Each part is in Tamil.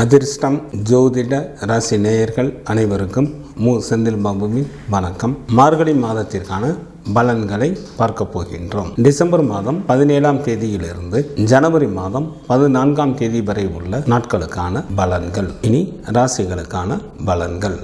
அதிர்ஷ்டம் ஜோதிட ராசி நேயர்கள் அனைவருக்கும் செந்தில் பாபுவின் வணக்கம். மார்கழி மாதத்திற்கான பலன்களை பார்க்க போகின்றோம். டிசம்பர் மாதம் 17ஆம் தேதியிலிருந்து ஜனவரி மாதம் 14ஆம் தேதி வரை உள்ள நாட்களுக்கான பலன்கள். இனி ராசிகளுக்கான பலன்கள்.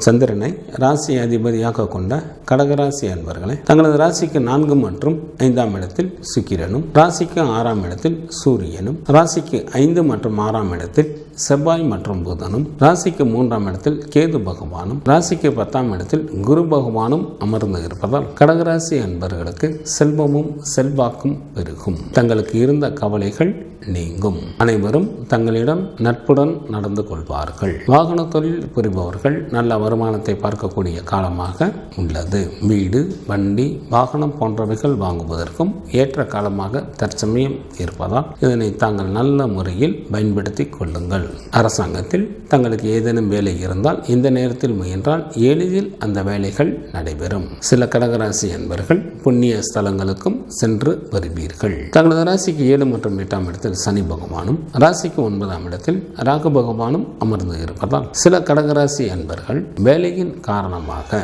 சந்திரனை ராசி அதிபதியாக கொண்ட கடகராசி அன்பர்களே, தங்களது ராசிக்கு 4 மற்றும் 5ஆம் இடத்தில் சுக்கிரனும், ராசிக்கு 6ஆம் இடத்தில் சூரியனும், ராசிக்கு 5 மற்றும் 6ஆம் இடத்தில் செவ்வாய் மற்றும் புதனும், ராசிக்கு 3ஆம் இடத்தில் கேது பகவானும், ராசிக்கு 10ஆம் இடத்தில் குரு பகவானும் அமர்ந்து இருப்பதால் கடகராசி அன்பர்களுக்கு செல்வமும் செல்வாக்கும் பெருகும். தங்களுக்கு இருந்த கவலைகள் நீங்கும். அனைவரும் தங்களிடம் நட்புடன் நடந்து கொள்வார்கள். வாகன தொழில் புரிபவர்கள் நல்ல வருமானத்தை பார்க்கக்கூடிய காலமாக உள்ளது. வீடு, வண்டி, வாகனம் போன்றவைகள் வாங்குவதற்கும் ஏற்ற காலமாக தற்சமயம் இருப்பதால் இதனை தாங்கள் நல்ல முறையில் பயன்படுத்திக் கொள்ளுங்கள். அரசாங்கத்தில் தங்களுக்கு ஏதேனும் வேலை இருந்தால் இந்த நேரத்தில் முயன்றால் எளிதில் அந்த வேலைகள் நடைபெறும். சில கடகராசி அன்பர்கள் புண்ணிய ஸ்தலங்களுக்கும் சென்று வருவீர்கள். தங்களது ராசிக்கு 7 மற்றும் 8ஆம் இடத்தில் சனி பகவானும், ராசிக்கு 9ஆம் இடத்தில் ராகு பகவானும் அமர்ந்து இருப்பதால் சில கடகராசி அன்பர்கள் வேலையின் காரணமாக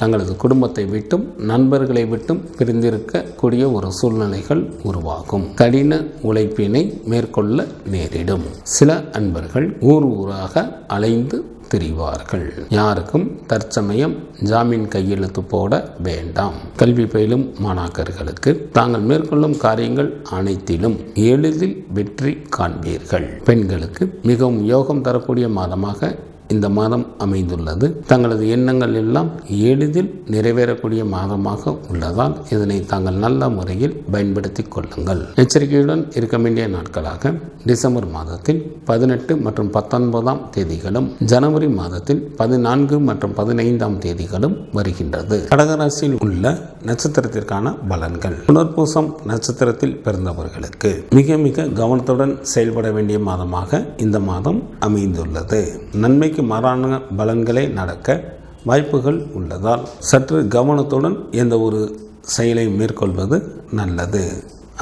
தங்களது குடும்பத்தை விட்டும் நண்பர்களை விட்டும் பிரிந்திருக்கக்கூடிய ஒரு சூழ்நிலைகள் உருவாகும். கடின உழைப்பினை மேற்கொள்ள நேரிடும். சில அன்பர்கள் ஊராக அலைந்து திரிவார்கள். யாருக்கும் தற்சமயம் ஜாமீன் கையெழுத்து போட வேண்டாம். கல்வி பயிலும் மாணாக்கர்களுக்கு தாங்கள் மேற்கொள்ளும் காரியங்கள் அனைத்திலும் எளிதில் வெற்றி காண்பீர்கள். பெண்களுக்கு மிகவும் யோகம் தரக்கூடிய மாதமாக இந்த மாதம் அமைந்துள்ளது. தங்களது எண்ணங்கள் எல்லாம் எளிதில் நிறைவேறக்கூடிய மாதமாக உள்ளதால் இதனை தாங்கள் நல்ல முறையில் பயன்படுத்திக் கொள்ளுங்கள். எச்சரிக்கையுடன் இருக்க வேண்டிய நாட்களாக டிசம்பர் மாதத்தில் 18 மற்றும் 19ஆம் தேதிகளும், ஜனவரி மாதத்தில் 14 மற்றும் 15ஆம் தேதிகளும் வருகின்றது. கடகராசியில் உள்ள நட்சத்திரத்திற்கான பலன்கள். புனர்பூசம் நட்சத்திரத்தில் பிறந்தவர்களுக்கு மிக மிக கவனத்துடன் செயல்பட வேண்டிய மாதமாக இந்த மாதம் அமைந்துள்ளது. நன்மைக்கு மாறான பலன்களை நடக்க வாய்ப்புகள் உள்ளதால் சற்று கவனத்துடன் எந்த ஒரு செயலை மேற்கொள்வது நல்லது.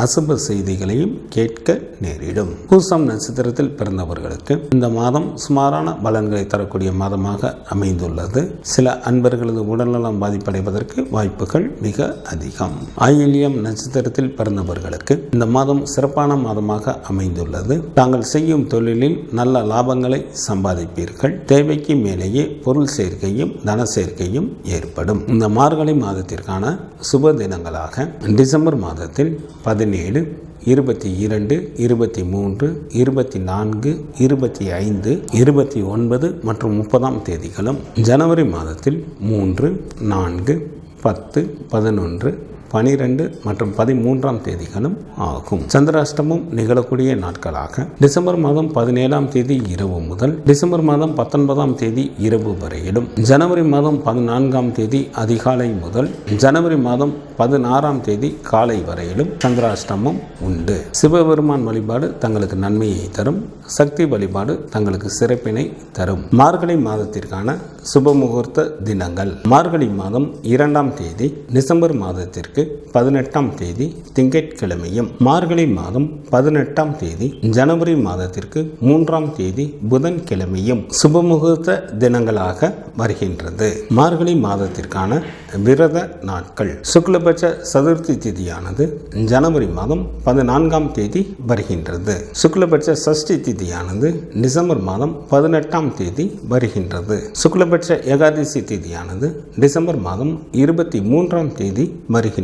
அசுப செய்திகளையும் கேட்க நேரிடும். பூசம் நட்சத்திரத்தில் பிறந்தவர்களுக்கு இந்த மாதம் சுமாரான பலன்களை தரக்கூடிய மாதமாக அமைந்துள்ளது. சில அன்பர்களது உடல்நலம் பாதிப்படைவதற்கு வாய்ப்புகள் மிக அதிகம். ஆயில்யம் நட்சத்திரத்தில் பிறந்தவர்களுக்கு இந்த மாதம் சிறப்பான மாதமாக அமைந்துள்ளது. தாங்கள் செய்யும் தொழிலில் நல்ல லாபங்களை சம்பாதிப்பீர்கள். தேவைக்கு மேலேயே பொருள் சேர்க்கையும் தன சேர்க்கையும் ஏற்படும். இந்த மார்கழி மாதத்திற்கான சுப தினங்களாக டிசம்பர் மாதத்தில் 17, 22, 23, 24, 25, 29 மற்றும் 30ஆம் தேதிகளும், ஜனவரி மாதத்தில் 3, 4, 10, 11, 12 மற்றும் 13ஆம் தேதிகளும் ஆகும். சந்திராஷ்டமம் நிகழக்கூடிய நாட்களாக டிசம்பர் மாதம் 17ஆம் தேதி இரவு முதல் டிசம்பர் மாதம் 19ஆம் தேதி இரவு வரையிலும், ஜனவரி மாதம் 14ஆம் தேதி அதிகாலை முதல் ஜனவரி மாதம் 16ஆம் தேதி காலை வரையிலும் சந்திராஷ்டமம் உண்டு. சிவபெருமான் வழிபாடு தங்களுக்கு நன்மையை தரும். சக்தி வழிபாடு தங்களுக்கு சிறப்பினை தரும். மார்கழி மாதத்திற்கான சுப முகூர்த்த தினங்கள். மார்கழி மாதம் 2ஆம் தேதி டிசம்பர் மாதத்திற்கு 18ஆம் தேதி திங்கட்கிழமையும், மார்கழி மாதம் 18ஆம் தேதி ஜனவரி மாதத்திற்கு 3ஆம் தேதி புதன்கிழமையும் சுபமுகூர்த்த தினங்களாக வருகின்றது. மார்கழி மாதத்திற்கான விரத நாட்கள். சுக்லபட்ச சதுர்த்தி திதியானது ஜனவரி மாதம் 14ஆம் தேதி வருகின்றது. சுக்லபட்ச சஷ்டி திதியானது டிசம்பர் மாதம் 18ஆம் தேதி வருகின்றது. சுக்லபட்ச ஏகாதசி திதியானது டிசம்பர் மாதம் 23ஆம் தேதி வருகின்றது.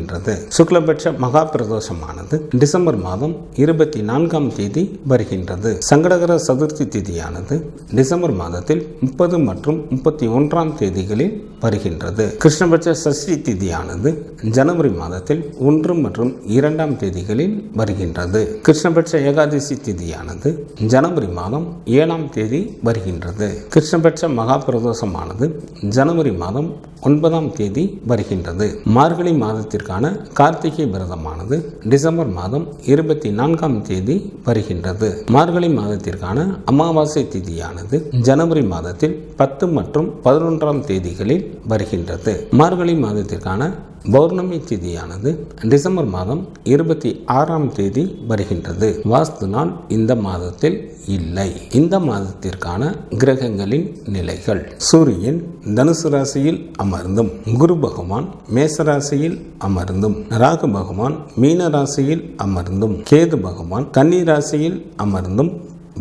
சுக்லபட்ச மகா பிரதோஷமானது டிசம்பர் மாதம் 24ஆம் தேதி வருகின்றது. சங்கடகர சதுர்த்தி திதியானது டிசம்பர் மாதத்தில் 30 மற்றும் 31ஆம் தேதிகளில் வருகின்றது. கிருஷ்ணபட்ச சஷ்டி திதியானது ஜனவரி மாதத்தில் 1 மற்றும் 2ஆம் தேதிகளில் வருகின்றது. கிருஷ்ணபட்ச ஏகாதசி திதியானது ஜனவரி மாதம் 7ஆம் தேதி வருகின்றது. கிருஷ்ணபட்ச மகா பிரதோஷமானது ஜனவரி மாதம் 9ஆம் தேதி வருகின்றது. மார்கழி மாதத்திற்கான மாதத்திற்கான கார்த்திகை விரதமானது டிசம்பர் மாதம் 24ஆம் தேதி வருகின்றது. மார்கழி மாதத்திற்கான அமாவாசை திதியானது ஜனவரி மாதத்தில் 10 மற்றும் 11ஆம் தேதிகளில் வருகின்றது. மார்கழி மாதத்திற்கான பௌர்ணமி திதியானது டிசம்பர் மாதம் 26ஆம் தேதி வருகின்றது. வாஸ்து நாள் இந்த மாதத்தில் இல்லை. இந்த மாதத்திற்கான கிரகங்களின் நிலைகள்: சூரியன் தனுசு ராசியில் அமர்ந்தும், குரு பகவான் மேச ராசியில் அமர்ந்தும், ராகு பகவான் மீன ராசியில் அமர்ந்தும், கேது பகவான் கன்னி ராசியில் அமர்ந்தும்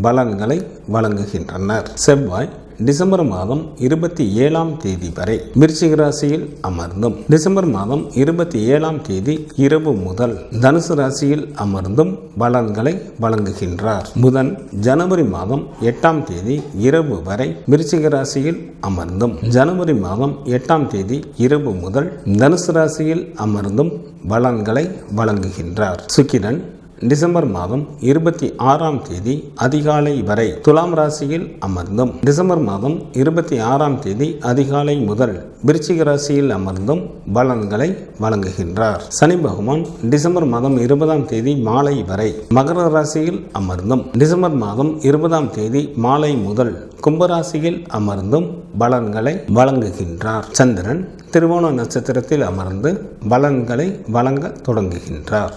பலன்களை வழங்குகின்றனர். செவ்வாய் டிசம்பர் மாதம் 27ஆம் தேதி வரை விருச்சிக ராசியில் அமர்ந்தும், டிசம்பர் மாதம் 27ஆம் தேதி இரவு முதல் தனுசு ராசியில் அமர்ந்தும் பலன்களை வழங்குகின்றார். புதன் ஜனவரி மாதம் 8ஆம் தேதி இரவு வரை விருச்சிக ராசியில் அமர்ந்தும், ஜனவரி மாதம் 8ஆம் தேதி இரவு முதல் தனுசு ராசியில் அமர்ந்தும் பலன்களை வழங்குகின்றார். சுக்கிரன் டிசம்பர் மாதம் 26ஆம் தேதி அதிகாலை வரை துலாம் ராசியில் அமர்ந்தும், டிசம்பர் மாதம் 26ஆம் தேதி அதிகாலை முதல் விருச்சிக ராசியில் அமர்ந்தும் பலன்களை வழங்குகின்றார். சனி பகவான் டிசம்பர் மாதம் 20ஆம் தேதி மாலை வரை மகர ராசியில் அமர்ந்தும், டிசம்பர் மாதம் 20ஆம் தேதி மாலை முதல் கும்பராசியில் அமர்ந்தும் பலன்களை வழங்குகின்றார். சந்திரன் திருவோண நட்சத்திரத்தில் அமர்ந்து பலன்களை வழங்க தொடங்குகின்றார்.